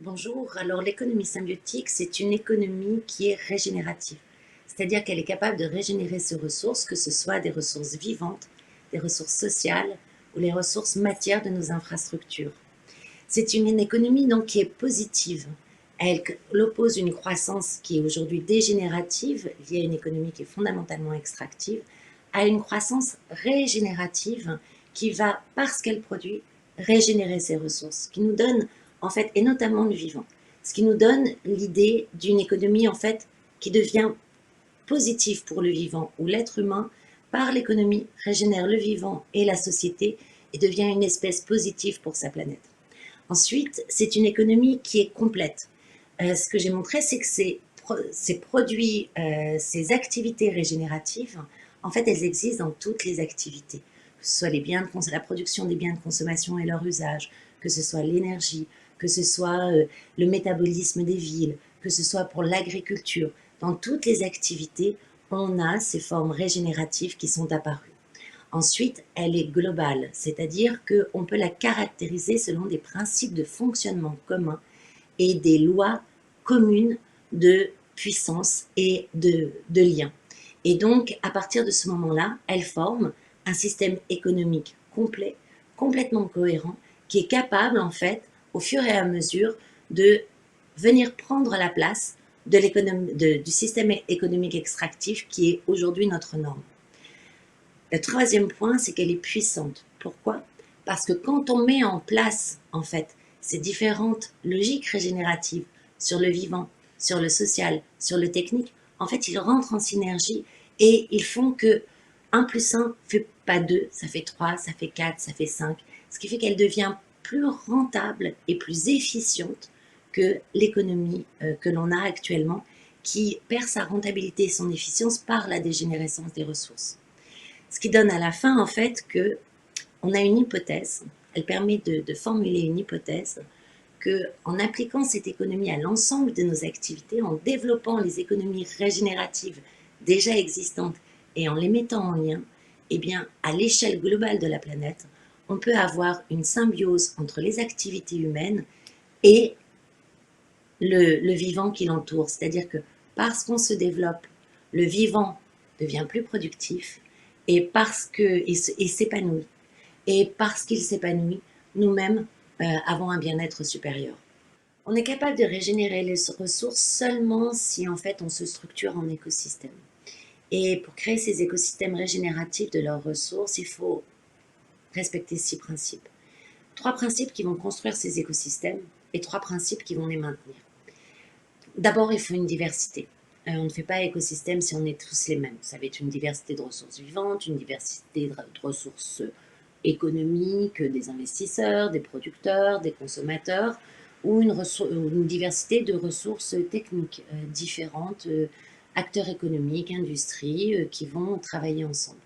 Bonjour, alors l'économie symbiotique, c'est une économie qui est régénérative, c'est-à-dire qu'elle est capable de régénérer ses ressources, que ce soit des ressources vivantes, des ressources sociales ou les ressources matières de nos infrastructures. C'est une économie donc qui est positive. Elle oppose une croissance qui est aujourd'hui dégénérative, liée à une économie qui est fondamentalement extractive, à une croissance régénérative qui va, parce qu'elle produit, régénérer ses ressources, qui nous donne, en fait, et notamment le vivant, ce qui nous donne l'idée d'une économie, en fait, qui devient positive pour le vivant, où l'être humain, par l'économie, régénère le vivant et la société et devient une espèce positive pour sa planète. Ensuite, c'est une économie qui est complète. Ce que j'ai montré, c'est que ces produits, ces activités régénératives, en fait, elles existent dans toutes les activités, que ce soit la production des biens de consommation et leur usage, que ce soit l'énergie, que ce soit le métabolisme des villes, que ce soit pour l'agriculture. Dans toutes les activités, on a ces formes régénératives qui sont apparues. Ensuite, elle est globale, c'est-à-dire qu'on peut la caractériser selon des principes de fonctionnement communs et des lois communes de puissance et de lien. Et donc, à partir de ce moment-là, elle forme un système économique complet, complètement cohérent, qui est capable, en fait, au fur et à mesure, de venir prendre la place du système économique extractif qui est aujourd'hui notre norme. Le troisième point, c'est qu'elle est puissante. Pourquoi? Parce que quand on met en place, en fait, ces différentes logiques régénératives sur le vivant, sur le social, sur le technique, en fait, ils rentrent en synergie et ils font que 1 plus 1 fait pas 2, ça fait 3, ça fait 4, ça fait 5, ce qui fait qu'elle devient plus rentable et plus efficiente que l'économie que l'on a actuellement, qui perd sa rentabilité et son efficience par la dégénérescence des ressources. Ce qui donne à la fin, en fait, que on a une hypothèse, elle permet de formuler une hypothèse, qu'en appliquant cette économie à l'ensemble de nos activités, en développant les économies régénératives déjà existantes et en les mettant en lien, eh bien, à l'échelle globale de la planète, on peut avoir une symbiose entre les activités humaines et le vivant qui l'entoure. C'est-à-dire que parce qu'on se développe, le vivant devient plus productif et parce qu'il s'épanouit. Et parce qu'il s'épanouit, nous-mêmes avons un bien-être supérieur. On est capable de régénérer les ressources seulement si en fait on se structure en écosystème. Et pour créer ces écosystèmes régénératifs de leurs ressources, il faut respecter 6 principes. 3 principes qui vont construire ces écosystèmes et 3 principes qui vont les maintenir. D'abord, il faut une diversité. On ne fait pas écosystème si on est tous les mêmes. Ça va être une diversité de ressources vivantes, une diversité de ressources économiques, des investisseurs, des producteurs, des consommateurs, ou une diversité de ressources techniques différentes, acteurs économiques, industries, qui vont travailler ensemble.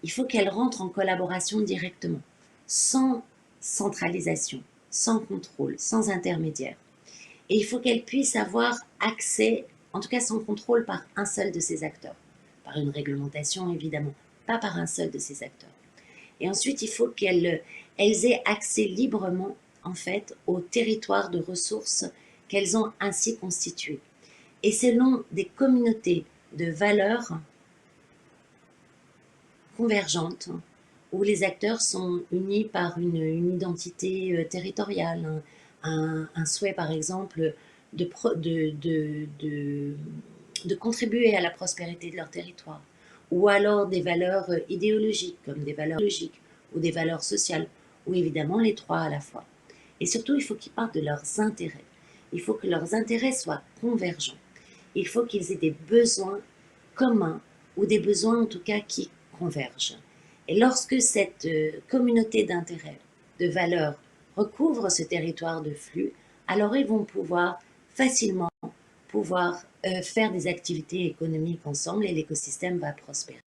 Il faut qu'elles rentrent en collaboration directement, sans centralisation, sans contrôle, sans intermédiaire. Et il faut qu'elle puisse avoir accès, en tout cas sans contrôle, par un seul de ces acteurs. Par une réglementation, évidemment, pas par un seul de ces acteurs. Et ensuite, il faut qu'elles aient accès librement, en fait, aux territoires de ressources qu'elles ont ainsi constitués. Et selon des communautés de valeurs convergentes, où les acteurs sont unis par une identité territoriale, un souhait par exemple de contribuer à la prospérité de leur territoire, ou alors des valeurs idéologiques comme des valeurs logiques ou des valeurs sociales, ou évidemment les trois à la fois. Et surtout, il faut qu'ils partent de leurs intérêts. Il faut que leurs intérêts soient convergents. Il faut qu'ils aient des besoins communs ou des besoins en tout cas qui convergent. Et lorsque cette communauté d'intérêts, de valeurs, recouvre ce territoire de flux, alors ils vont pouvoir facilement faire des activités économiques ensemble et l'écosystème va prospérer.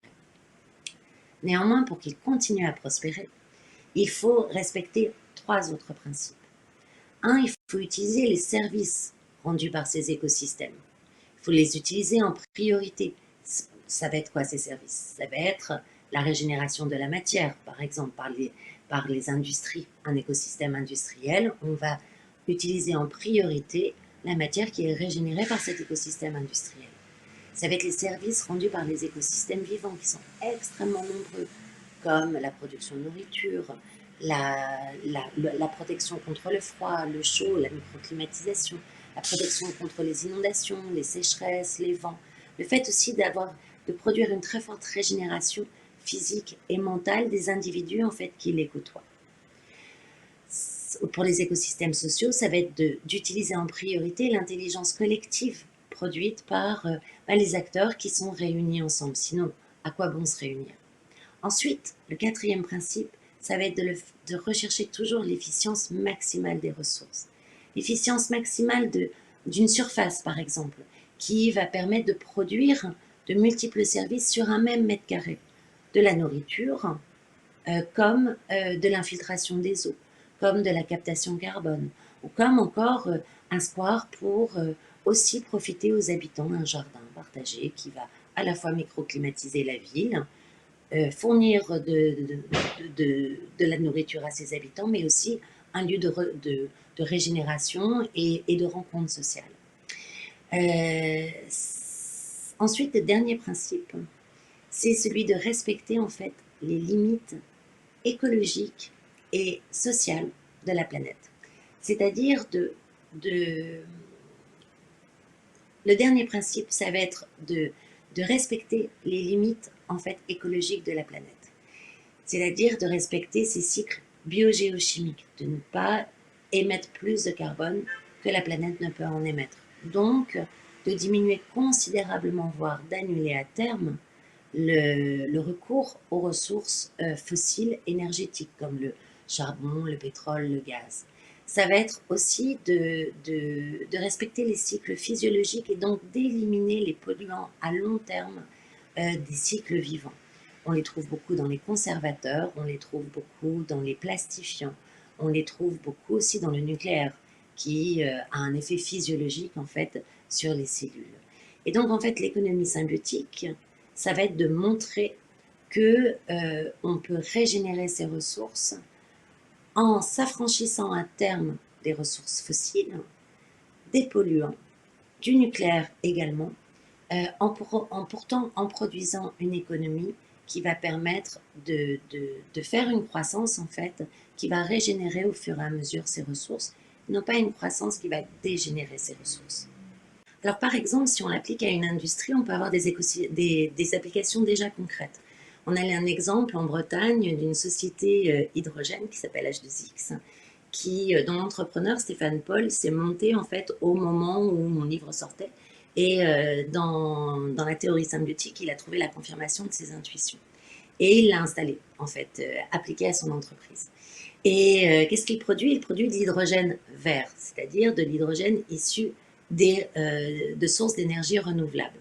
Néanmoins, pour qu'il continue à prospérer, il faut respecter 3 autres principes. 1, il faut utiliser les services rendus par ces écosystèmes. Il faut les utiliser en priorité. Ça va être quoi ces services? Ça va être la régénération de la matière, par exemple, par les industries. Un écosystème industriel, on va utiliser en priorité la matière qui est régénérée par cet écosystème industriel. Ça va être les services rendus par les écosystèmes vivants qui sont extrêmement nombreux, comme la production de nourriture, la protection contre le froid, le chaud, la microclimatisation, la protection contre les inondations, les sécheresses, les vents. Le fait aussi de produire une très forte régénération physique et mentale des individus en fait qui les côtoient. Pour les écosystèmes sociaux, ça va être d'utiliser en priorité l'intelligence collective produite par les acteurs qui sont réunis ensemble. Sinon, à quoi bon se réunir? Ensuite, le quatrième principe, ça va être de rechercher toujours l'efficience maximale des ressources. L'efficience maximale d'une surface, par exemple, qui va permettre de produire de multiples services sur un même mètre carré. De la nourriture, comme de l'infiltration des eaux, comme de la captation carbone, ou comme encore un square pour aussi profiter aux habitants, un jardin partagé qui va à la fois microclimatiser la ville, fournir de la nourriture à ses habitants, mais aussi un lieu de régénération et de rencontre sociale. Ensuite, le dernier principe, c'est celui de respecter en fait les limites écologiques et sociales de la planète. C'est-à-dire le dernier principe, ça va être de respecter les limites en fait écologiques de la planète. C'est-à-dire de respecter ces cycles biogéochimiques, de ne pas émettre plus de carbone que la planète ne peut en émettre. Donc, de diminuer considérablement, voire d'annuler à terme, le recours aux ressources fossiles énergétiques comme le charbon, le pétrole, le gaz. Ça va être aussi de respecter les cycles physiologiques et donc d'éliminer les polluants à long terme des cycles vivants. On les trouve beaucoup dans les conservateurs, on les trouve beaucoup dans les plastifiants, on les trouve beaucoup aussi dans le nucléaire qui a un effet physiologique en fait sur les cellules. Et donc en fait l'économie symbiotique, ça va être de montrer que on peut régénérer ces ressources en s'affranchissant à terme des ressources fossiles, des polluants, du nucléaire également, pourtant en produisant une économie qui va permettre de faire une croissance en fait qui va régénérer au fur et à mesure ces ressources, non pas une croissance qui va dégénérer ces ressources. Alors par exemple, si on l'applique à une industrie, on peut avoir des applications déjà concrètes. On a un exemple en Bretagne d'une société hydrogène qui s'appelle H2X, dont l'entrepreneur Stéphane Paul s'est monté en fait au moment où mon livre sortait. Et dans la théorie symbiotique, il a trouvé la confirmation de ses intuitions. Et il l'a installé, en fait, appliqué à son entreprise. Et qu'est-ce qu'il produit? Il produit de l'hydrogène vert, c'est-à-dire de l'hydrogène issu de sources d'énergie renouvelables.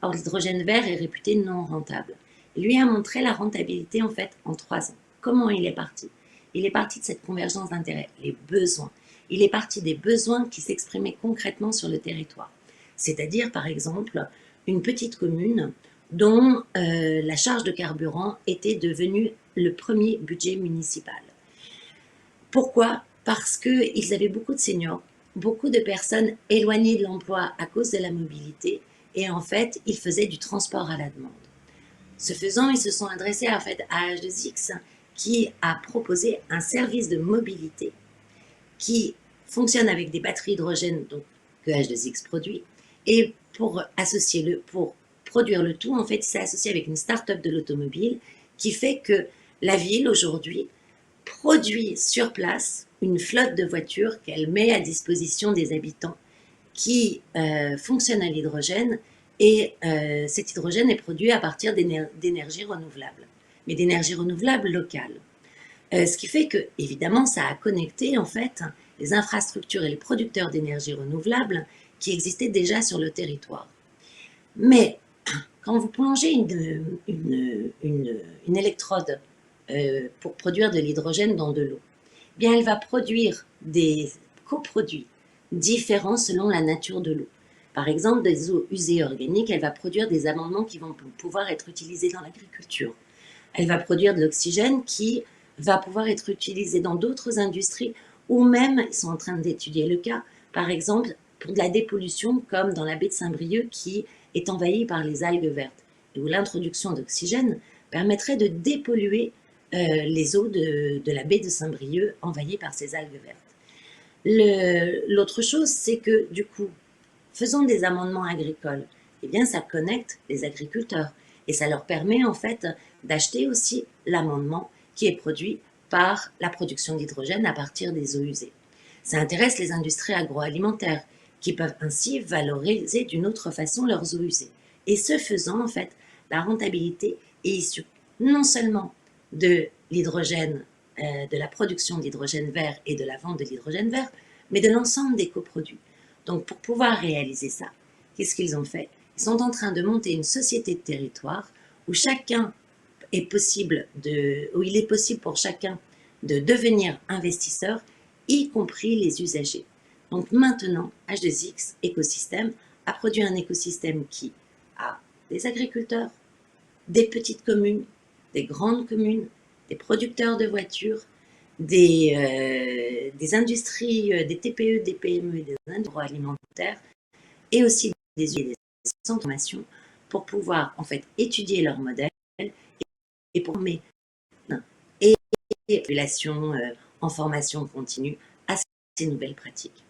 Or, l'hydrogène vert est réputé non rentable. Il lui a montré la rentabilité en fait en 3 ans. Comment il est parti? Il est parti de cette convergence d'intérêts, les besoins. Il est parti des besoins qui s'exprimaient concrètement sur le territoire. C'est-à-dire, par exemple, une petite commune dont la charge de carburant était devenue le premier budget municipal. Pourquoi? Parce qu'ils avaient beaucoup de seniors, beaucoup de personnes éloignées de l'emploi à cause de la mobilité, et en fait, ils faisaient du transport à la demande. Ce faisant, ils se sont adressés en fait à H2X qui a proposé un service de mobilité qui fonctionne avec des batteries hydrogène donc, que H2X produit, et pour produire le tout, en fait, il s'est associé avec une start-up de l'automobile qui fait que la ville aujourd'hui produit sur place une flotte de voitures qu'elle met à disposition des habitants qui fonctionne à l'hydrogène et cet hydrogène est produit à partir d'énergie renouvelable, mais d'énergie renouvelable locale. Ce qui fait que, évidemment, ça a connecté en fait les infrastructures et les producteurs d'énergie renouvelable qui existaient déjà sur le territoire. Mais quand vous plongez une électrode pour produire de l'hydrogène dans de l'eau, bien elle va produire des coproduits différents selon la nature de l'eau. Par exemple, des eaux usées organiques, elle va produire des amendements qui vont pouvoir être utilisés dans l'agriculture. Elle va produire de l'oxygène qui va pouvoir être utilisé dans d'autres industries ou même ils sont en train d'étudier le cas, par exemple, pour de la dépollution, comme dans la baie de Saint-Brieuc qui est envahie par les algues vertes, et où l'introduction d'oxygène permettrait de dépolluer les eaux de la baie de Saint-Brieuc envahies par ces algues vertes. L'autre chose, c'est que du coup, faisant des amendements agricoles, eh bien, ça connecte les agriculteurs et ça leur permet en fait d'acheter aussi l'amendement qui est produit par la production d'hydrogène à partir des eaux usées. Ça intéresse les industries agroalimentaires qui peuvent ainsi valoriser d'une autre façon leurs eaux usées. Et ce faisant, en fait, la rentabilité est issue non seulement de l'hydrogène, de la production d'hydrogène vert et de la vente de l'hydrogène vert, mais de l'ensemble des coproduits. Donc, pour pouvoir réaliser ça, qu'est-ce qu'ils ont fait? Ils sont en train de monter une société de territoire où où il est possible pour chacun de devenir investisseur, y compris les usagers. Donc maintenant, H2X Écosystème a produit un écosystème qui a des agriculteurs, des petites communes, des grandes communes, des producteurs de voitures, des industries, des TPE, des PME et des industries alimentaires, et aussi des centres de formation pour pouvoir en fait étudier leur modèle et pour former et la population en formation continue à ces nouvelles pratiques.